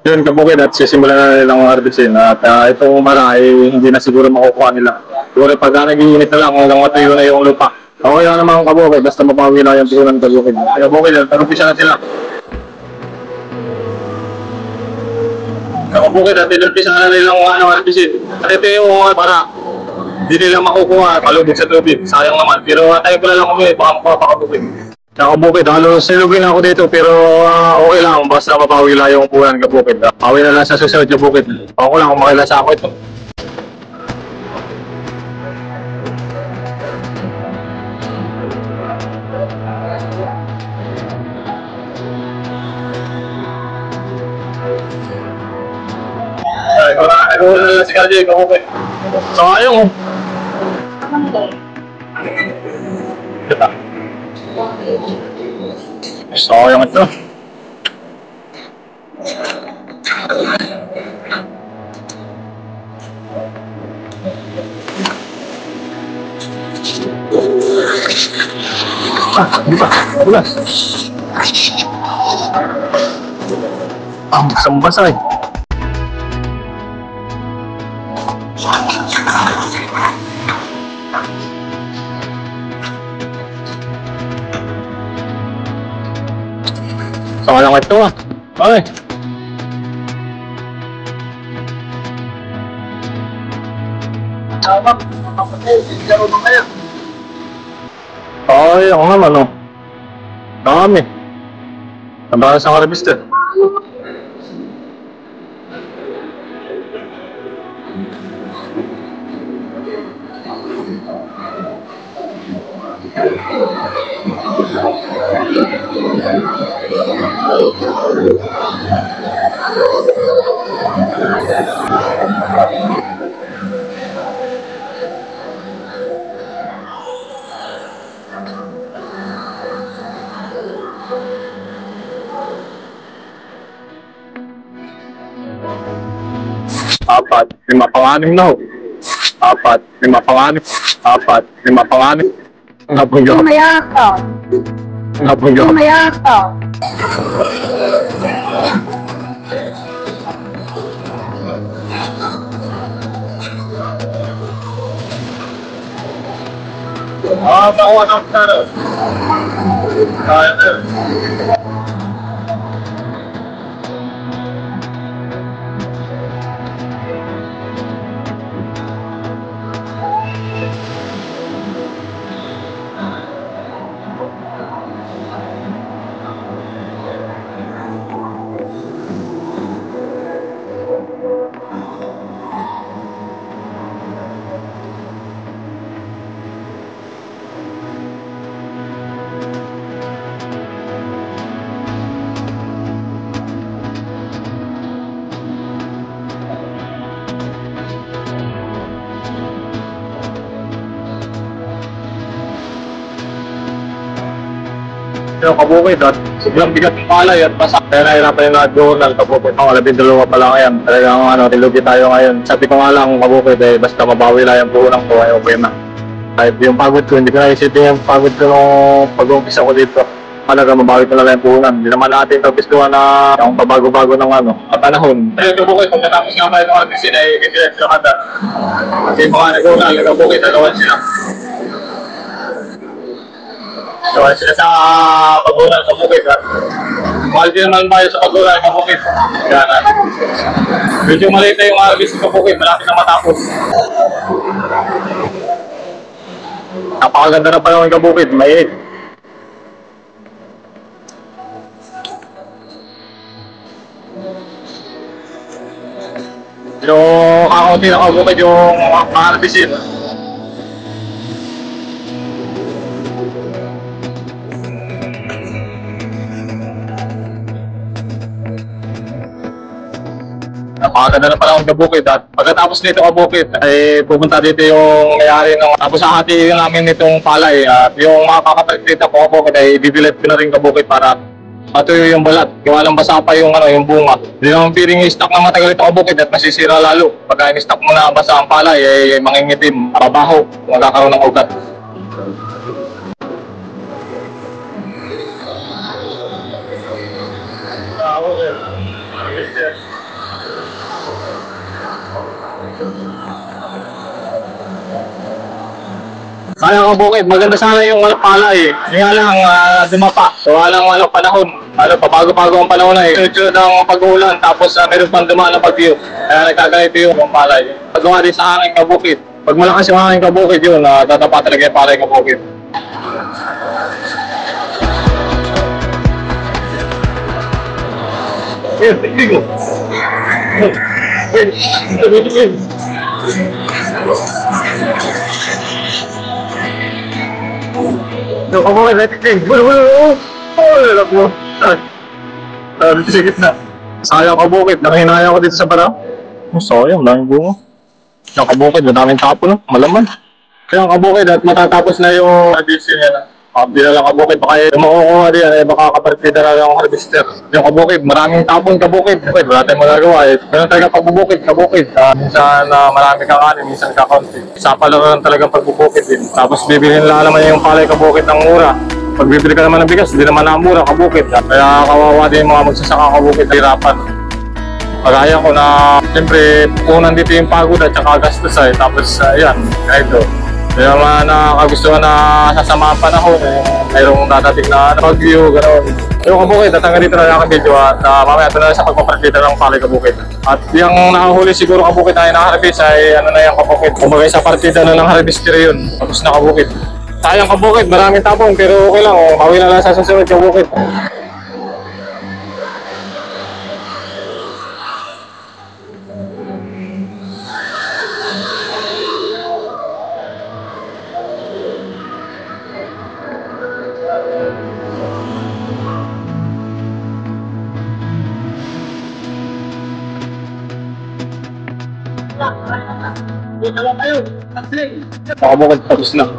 Yun, kabukid at sisimulan na nilang harvestin at itong mara ay hindi na siguro makukuha nila. Siguro pag nag-iinit na lang hanggang matuyo na yung lupa. Okay lang naman ang kabukid, basta mapawi lang yung punan kabukid. Kaya kabukid, tarupisa na sila. Kabukid at inumpisa na nilang harvestin. At ito yung mara. Hindi nila makukuha, palubog sa tubig. Sayang naman. Pero tayo ko na lang kami, baka makuha pa kabukid. Nakabukid, halos silugin ako dito pero okay lang, basta mapawi lang yung upuan kabukid. Pawi na lang sa susunod yung bukid. Ako lang kung makilasa ako ito. Ikaw na lang si Karjay, kabukid. Sayang oh. Kita. Sayang ito. Di ba? Bulas. Basang-basa eh. Sama lang ito ah. Okay. Ay, ako naman oh. Dami. Tambakan sa harvester. Apat, lima panganim na ho. Apat, lima panganim. Apat, lima panganim. Nabungyo. Mayakaw. Nabungyo. Mayakaw. Bawa ng taro. Kaya na. Yung kabukid at sobrang bigat ng palay at basa. Kaya nahirapan yung nag-doon ng kabukid. Ang 12 pa lang ngayon. Talagang tilugi tayo ngayon. Sabi ko nga lang kabukid basta mabawi lang yung puunang ko ay okay na. Kahit yung pagod ko, hindi ko naisipin yung pagod ko nung pag-umpisa ko dito. Talaga mabawi ko na lang yung puunan. Hindi naman natin kapistuhan na yung pabago-bago ng panahon. Ayun kabukid, kung natapos nga pa yung artisin ay kitiretso ka na. Kasi mga nag-uunang kabukid, dalawan sila. So, sila sa pag-ulan sa bukid. Mahal din naman tayo sa pag-ulan sa bukid. Kaya na. Medyo maliit na yung harvest sa bukid. Malapit na matapos. Napakaganda na pa naman yung kabukid. Mainit. Yung kakaunti na kabukid yung harvestin. Napakaganda na pala ang kabukid at pagkatapos nito kabukid ay pupunta dito yung mayari ng tapos sa hati namin nitong palay at yung mga kakapagkita ko kabukid ay bibilit ko na rin kabukid para matuyo yung balat. Gawa lang basa pa yung, yung bunga. Hindi naman piling i-stock na matagal ito kabukid at masisira lalo. Pagka in-stock mo na basa ang palay ay mangingitim, mabaho, magkakaroon ng ugat. Okay. Kaya ka bukid, maganda sana yung walang pala eh. Yung nga lang, dumapa. So walang panahon. Pabago-bago ang panahon na eh. Sunod ng pag-uulan, tapos meron pang dumaan na pag-view. Kaya nagkaganito yung palay. Pagawa din sa aking kabukid. Pag malakas yung aking kabukid yun, tatapa talaga yung palay kabukid. Yan, tigil ko. No, kamu kan letting. Bulu. Oh, lalak mo. Dito sa gitna. Sayang kabukid. Nakahinaya ko dito sa barang. Oh, sayang. Daming bunga. Yung kabukid, madaming tapo no. Malaman. Kaya ang kabukid at matatapos na yung addition yan. Di na lang kabukid. Baka yung makukuha diyan, baka kapartida na lang ang harvester. Yung kabukid, maraming tapon kabukid. Wala tayong magagawa eh. Ganun talaga pagbubukid, kabukid. Minsan marami kang kanin, minsan kakaunti. Isa pa lang talagang pagbubukid din. Tapos bibilhin lang naman yung palay kabukid ng mura. Pag bibili ka naman ng bigas, hindi naman na mura kabukid. Kaya kawawa din yung mga magsasaka kabukid. Hirapan. Pagaya ko na, siyempre, unang dito yung pagod at saka gastos ay. Tapos, yan, ito. Kaya mga nakagustuhan na sasama ang panahon, mayroong dadating na pag-view, gano'n. Yung kabukid, at hanggang dito na lang ang video at mamaya ito na sa pagpapartida ng palay kabukid. At yung nakahuli siguro kabukid na inaharvest ay ano na yung kabukid. Kumbaga sa partida na ng harvester yun, tapos na kabukid. Sayang kabukid, maraming tapon pero okay lang, bawi na lang sa susunod kabukid. Dito lang tayo. Kabukid tapos na.